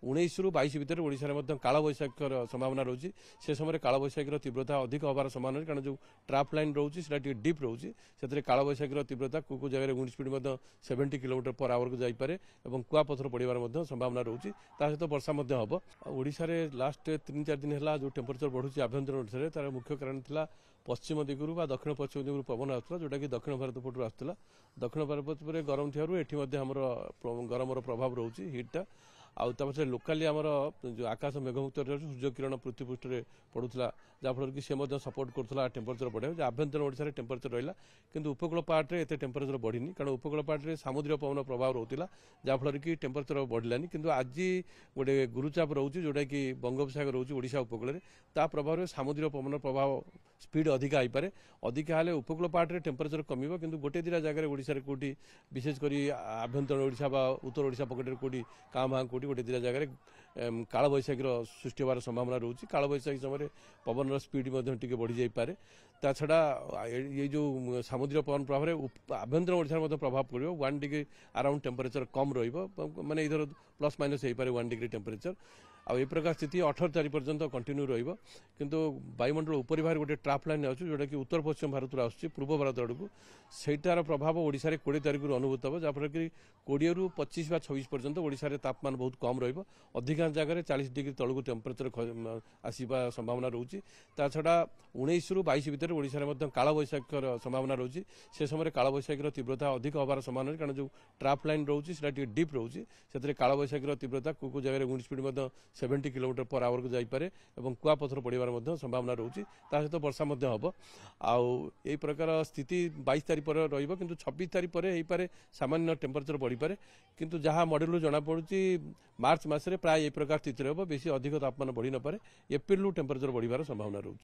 19 ରୁ 22 ভিতরে ওড়িশার মধ্যে কালবৈশাখীর সম্ভাবনা রয়েছে। সে সময় কালবৈশাখীর তীব্রতা অধিক হবার সম্ভাবনা কারণ যে ট্রাপ লাইন রয়েছে সেটা টিকে ডিপ রয়েছে সেতরে কালবৈশাখীর তীব্রতা কেউ জায়গায় wind speed 70 kilometre per hour को जाइपे और कुआपथर पड़ार संभावना रोचे सहित वर्षा हम ओडिशा रे लास्ट 3-4 दिन है जो टेम्परेचर बढ़ुची आभ्यंतर ओडिशा तार मुख्य कारण था पश्चिम दिगरू दक्षिण पश्चिम दिगरू पवन आसला जोटा कि दक्षिण भारत पटू आसला दक्षिण भारत पर गरम थी ये गरम प्रभाव रोचे हिटा आउे लोकाली आमर जो आकाश मेघमुक्त सूर्य किरण पृथ्वी पृष्ठ में पड़ूला जहाँफल कि सी सपोर्ट करूला टेम्परेचर बढ़े आभ्यंतर ओडिशा रे टेम्परेचर रहा किंतु उपकूल पार्ट में एत टेम्परेचर बढ़ी कारण उपकूल पार्ट में सामुद्रिक पवन प्रभाव रोला जहाँफल कि टेम्परेचर बढ़लानी किंतु आज गोटे गुरुचाप रोचे जोटा कि बंगोपसागर रोचे ओडिशा उपकूल में ता प्रभाव में सामुद्रिक पवन प्रभाव स्पीड अधिका होपे अधिका हेल्ले उपकूल पार्ट में टेम्परेचर कमिबो किंतु गोटे दिटा जगह ओडिशा रे कोठी विशेषकर आभ्यंतर ओडिशा बा उत्तर ओडिशा पकेट कोठी काँ भाँ कोठी गोटे दिटा जगह कालबैशाखीर सृष्टि होवार संभावना रोचे कालबैशाखी समय पवन स्पीड टी बढ़ी जापे ता छड़ा ये जो सामुद्रिक पवन प्रभाव में आभ्यंतर ओडिशा प्रभाव पड़ो 1 डिग्री अराउंड टेम्परेचर कम रही इधर प्लस माइनस हो पारे 1 डिग्री टेम्परेचर आ प्रकार स्थिति 18 तारीख पर्यंत कंटिन्यू किंतु वायुमंडल उपरी भार गोटे ट्राप लाइन अच्छे जोटा कि उत्तर पश्चिम भारत आसूँ पूर्व भारत आड़ को सहीटार प्रभाव ओडिशा रे 20 तारीख अनुभूत हम जहाँफल कि 20 ରୁ 25 ବା 26 पर्यंत ओडिशा रे तापमान बहुत कम अधिकांश जगह 40 डिग्री तलू टेम्परेचर आसवा संभावना रोचे ता छड़ा 19 ରୁ 22 ভিতরে ওড়িশার মধ্যে কালবৈশাখীর সম্ভাবনা রয়েছে সে সময় কালবৈশাখীর তীব্রতা অধিক হবার সম্ভাবনা কারণ যে ট্রাপ লাইন রয়েছে সেটা টিকে ডিপ রয়েছে সেতরে কালবৈশাখীর তীব্রতা কেউ জায়গায় wind speed 70 kilometre per hour को जाइपे और कुआपथर पड़ार संभावना रोचे सहित वर्षा हम आई प्रकार स्थिति 22 तारीख पर रु 26 तारीख पर हो पारे सामान्य टेम्परेचर बढ़ी पारे किंतु जहाँ मॉडल जना पड़ी मार्च मसरे प्राय ये प्रकार स्थिति रहा बेसी अधिक तापमान बढ़ी न पारे एप्रिल टेम्परेचर बढ़िबार संभावना रोचे।